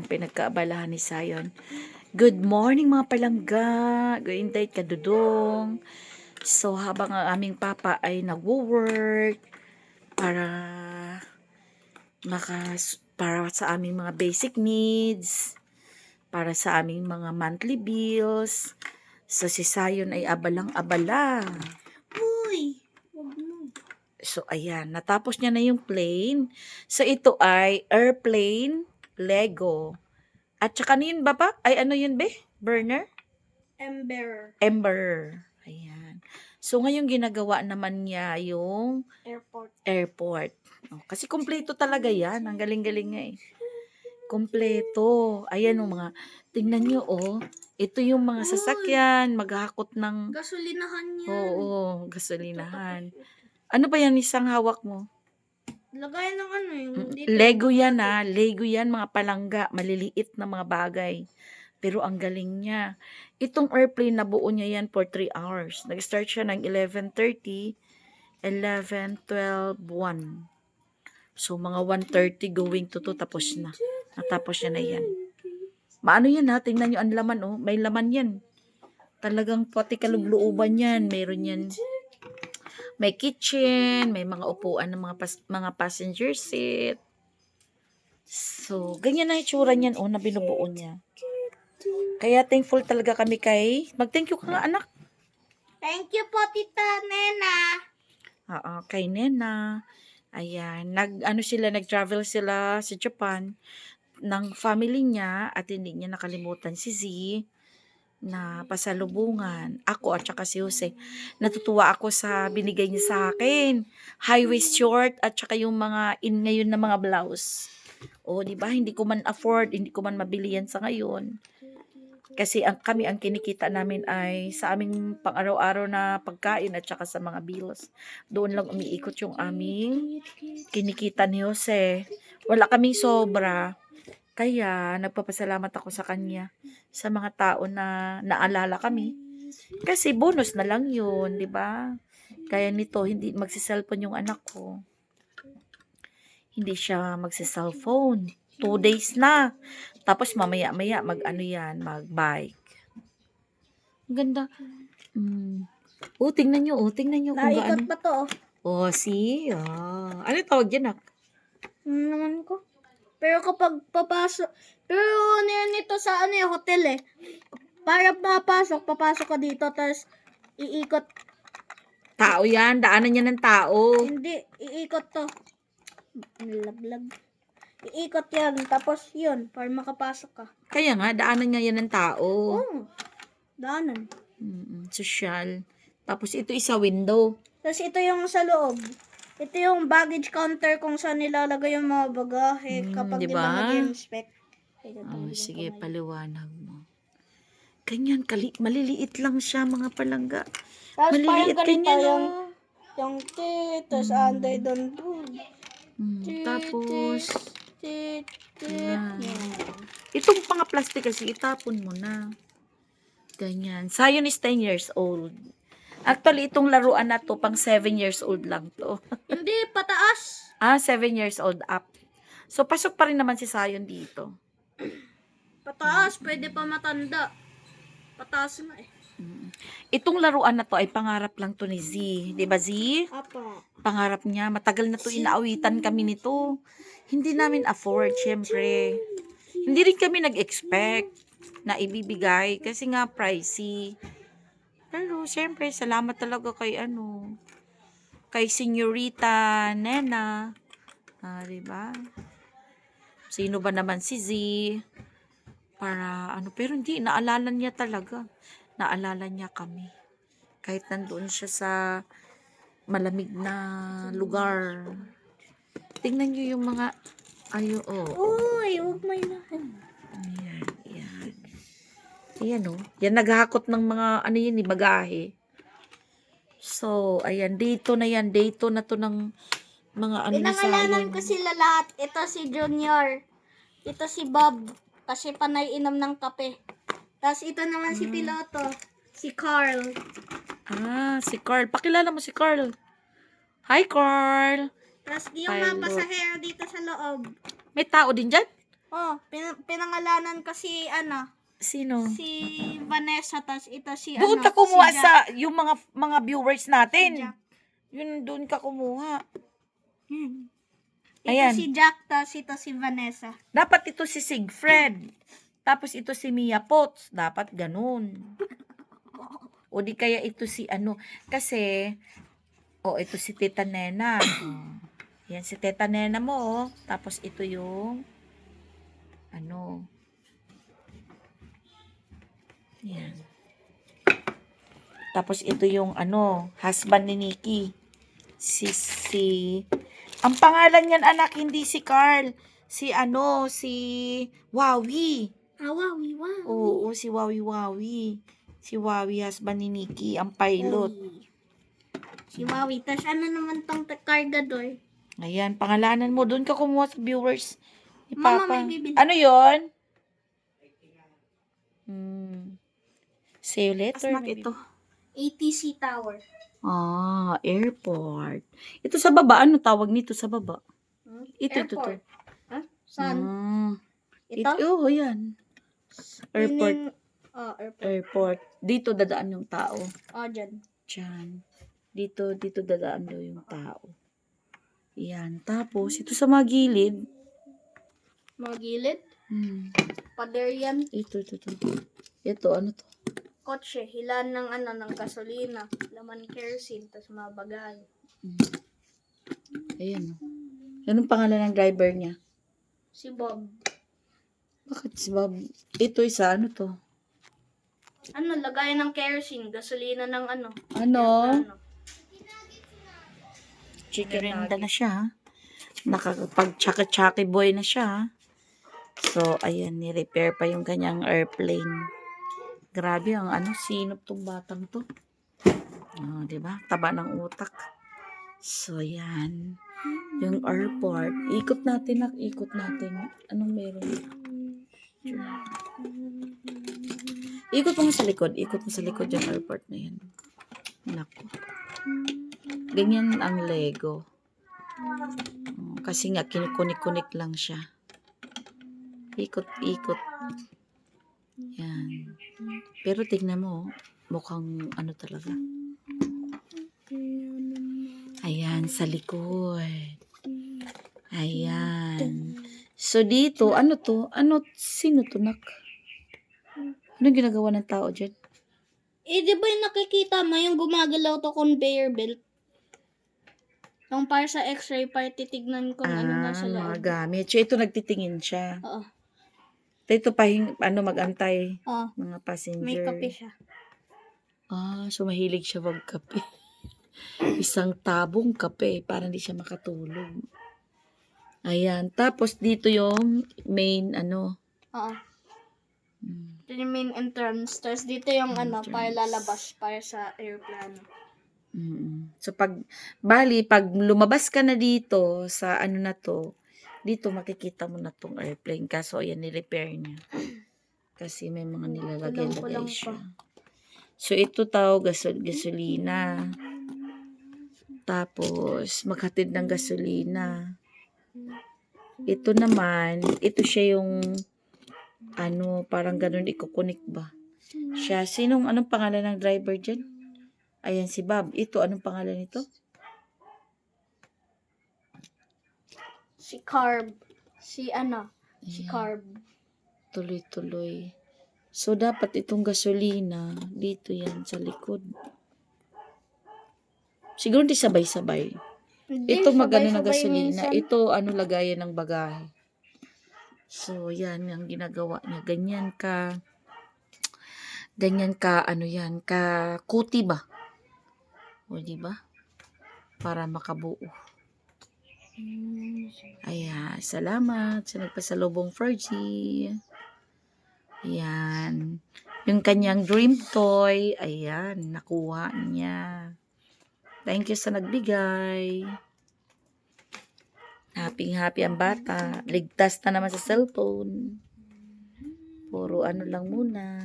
ang pinagkaabalahan ni Zion. Good morning mga palangga. Good day kadudong. So habang ang aming papa ay nagwo-work para para sa aming mga basic needs, para sa aming mga monthly bills. So si Zion ay abalang-abala. Uy! Wag mo. So, ayan. Natapos niya na yung plane. So, ito ay airplane, Lego. At saka yun ba pa? Ay, ano yun be? Burner? Ember. Ember. Ayan. So, ngayon ginagawa naman niya yung airport. Oh, kasi kompleto talaga yan. Ang galing-galing nga eh. Kompleto. Ayan yung mga, tingnan nyo oh. Ito yung mga sasakyan. Maghahakot ng, Gasolinahan yan. oo, gasolinahan. Ano ba yan isang hawak mo? Lagay ng ano yung dito. Lego yan ha. Lego yan mga palangga. Maliliit na mga bagay. Pero ang galing niya. Itong airplane nabuo niya yan for 3 hours. Nag-start siya ng 11:30, 11, 12, 1. So mga 1:30 going to 2 tapos na. Natapos niya na yan. Maano yan ha? Tingnan nyo ang laman oh. May laman yan. Talagang pati kalugluuban yan. Meron yan. May kitchen, may mga upuan ng mga passenger seat. So, ganyan na itsura niyan, na binubuo niya. Kaya thankful talaga kami kay, mag-thank you ka nga anak. Thank you po, Tita Nena. Oo, kay Nena. Ayan, nag-travel sila sa Japan ng family niya at hindi niya nakalimutan si Z na pasalubungan. Ako at saka si Jose. Natutuwa ako sa binigay niya sa akin. High waist short at saka yung mga in ngayon na mga blouse. O, di ba? Hindi ko man afford, hindi ko man mabili yan sa ngayon. Kasi kami ang kinikita namin ay sa aming pang-araw-araw na pagkain at saka sa mga bills. Doon lang umiikot yung aming kinikita ni Jose. Wala kaming sobra. Kaya, nagpapasalamat ako sa kanya, sa mga tao na naalala kami. Kasi bonus na lang yun, di ba? Kaya nito, hindi magsi-cellphone yung anak ko. Hindi siya magsi-cellphone. 2 days na. Tapos mamaya-maya, mag-bike. Ang ganda. Tingnan nyo kung Naikot gaano. pa to. See? Ano tawag dyan, nak? Naman ko. Pero kapag papasok, pero nito sa hotel eh. Para papasok ka dito, tapos iikot. Tao yan, daanan niya ng tao. Hindi, iikot to. Nalaglag. Iikot yan, tapos yun, para makapasok ka. Kaya nga, daanan nga yan ng tao. Oo, daanan. Social. Tapos ito isa window. Tapos ito yung sa loob. Ito yung baggage counter kung saan nilalagay yung mga bagahe kapag diba? nila mag-inspect. Sige, paliwanag mo. Ganyan, maliliit lang siya mga palangga. Tapos Maliliit parang ganito ganyan, yung tapos anday doon. Tapos, Yan. itong mga plastic kasi itapon mo na. Ganyan. Zion is 10 years old. Actually, itong laruan na to, pang 7 years old lang to. Hindi, pataas. 7 years old up. So, pasok pa rin naman si Zion dito. Pataas, pwede pa matanda. Pataas na eh. Itong laruan na to ay pangarap lang to ni Z. Diba Z? Apa. Pangarap niya. Matagal na to inaawitan kami nito. Hindi namin afford, syempre. Hindi rin kami nag-expect na ibibigay kasi nga pricey. Pero, syempre, salamat talaga kay Senyorita Nena. Diba? Sino ba naman si Z? Pero hindi, naalala niya talaga. Naalala niya kami. Kahit nandoon siya sa malamig na lugar. Tingnan niyo yung mga, Uy, huwag may lahan. Ayan yan naghahakot ng mga, bagahe. So, ayan, dito na to ng mga Pinangalanan ko sila lahat. Ito si Junior. Ito si Bob. Kasi panay inom ng kape. Tapos ito naman si Piloto. Si Carl. Si Carl. Pakilala mo si Carl. Hi, Carl. Tapos yung mga pasahero dito sa loob. May tao din dyan? Oh, pinangalanan kasi Sino? si Vanessa, tas ito si Doon ka kumuha si Jack. sa yung mga viewers Si natin. Jack. Yun, doon ka kumuha. Ito Ayan. si Jack, tas ito si Vanessa. Dapat ito si Sigfred. Tapos ito si Mia Potts. Dapat ganun. O di kaya ito si ano. Kasi, ito si Tita Nena. Yan si Tita Nena mo. Tapos ito yung, yan. Tapos ito yung husband ni Nikki. Ang pangalan niyan anak, hindi si Carl. Si Wawi. Wawi. Oo, si Wawi. Si Wawi, husband ni Nikki, ang pilot. Si Wawi. Tas naman tong cargador? Ayan, pangalanan mo. Doon ka kumuha sa viewers ni Mama, Papa. may bibili. Ano yon? See you later. Asmak ito. ATC Tower. Airport. Ito sa baba, ano tawag nito sa baba? Ito. Airport. Saan? Ito? Oo, yan. Airport. Airport. Airport. Dito dadaan yung tao. Dyan. Diyan. Dito dadaan daw yung tao. Yan. Tapos, ito sa mga gilid. Mga gilid? Pader yan. Ito. Ito, ano to? Kotse, hilan ng gasolina, laman kerosene, tas mga bagay. Ayan. Anong pangalan ng driver niya? Si Bob. Bakit si Bob? Ito isa, ano to? Lagay ng kerosene, gasolina ng Chicken nugget na siya. Nakakapag-chaki-chaki boy na siya. So, ayan, ni-repair pa yung kanyang airplane. Grabe ang sinop tong batang to. Diba? Taba ng utak. So, yan. Yung airport. Ikot natin. Anong meron? Ikot mo sa likod yung airport na yan. Naku. Ganyan ang Lego. Kasi nga, kinukunik-kunik lang siya. Ikot. Yan. Pero tignan mo, mukhang talaga. Ayan, sa likod. Ayan. So, dito, ano to? Sino to, nak? Anong ginagawa ng tao dyan? Di ba yung nakikita mo yung gumagalaw to conveyor belt? Yung para sa x-ray, para titignan kung ano nasa Mga loob. gamit. So, ito nagtitingin siya. Oo. Ito magantay. Mga passenger. May kape siya. So mahilig siya magkape. Isang tabong kape para hindi siya makatulog. Ayan. Tapos dito yung main Oo. Ito yung main entrance. Tapos dito yung para lalabas para sa aeroplano. So pag lumabas ka na dito sa na to, dito makikita mo na tong airplane. Kaso ayan, ni-repair niya. Kasi may mga nilalagay siya. So ito gasolina. Tapos maghatid ng gasolina. Ito naman, ito siya yung parang ganun ikukunik ba? Siya, anong pangalan ng driver dyan? Ayan si Bob. Ito, anong pangalan nito? Si Carb. Si Carb. Tuloy-tuloy. So, dapat itong gasolina, dito yan, sa likod. Siguro hindi sabay-sabay. Ito magano ng gasolina. Minsan. Ito, lagayan ng bagahe. So, yan, ang ginagawa niya. Ganyan ka, kuti ba? O, diba? Para makabuo. Ayan, salamat sa nagpasalubong Fergie. Ayan. Yung kanyang dream toy, ayan, nakuha niya. Thank you sa nagbigay. Happy ang bata. Ligtas na naman sa cellphone. Puro lang muna.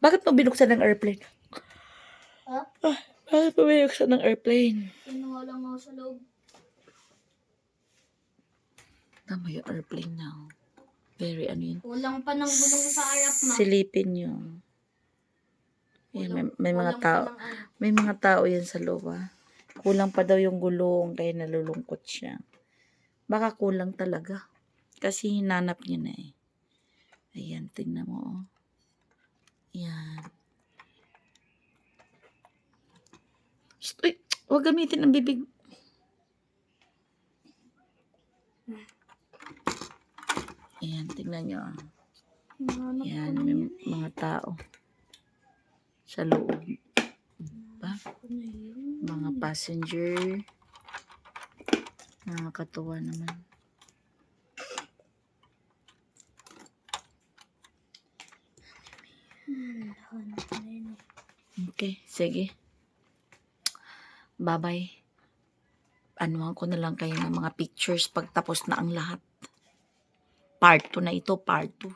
Bakit mo binuksan ng airplane? Ha? Bakit mo binuksan ng airplane? Kinuha lang ako sa loob. Tama yung airplane now. Very ano yun. Kulang pa ng gulong sa harap, ma. Silipin nyo. Ayan, may mga Kulang pa tao. ng ano. May mga tao yan sa loob, ah. Kulang pa daw yung gulong, kaya nalulungkot siya. Baka kulang talaga. Kasi hinanap niya na eh. Ayan, tingnan mo, oh. Ayan. Uy, huwag gamitin ang bibig. Ayan, tingnan nyo. Hinanap ko Ayan, na may yun. mga tao sa loob. Ba? Ko na yun. Mga passenger. Nakakatuwa naman. Hanap na yun. Okay, sige. Bye-bye. Anuhan ko na lang kayo ng mga pictures pag tapos na ang lahat. Part 2 na ito, part 2.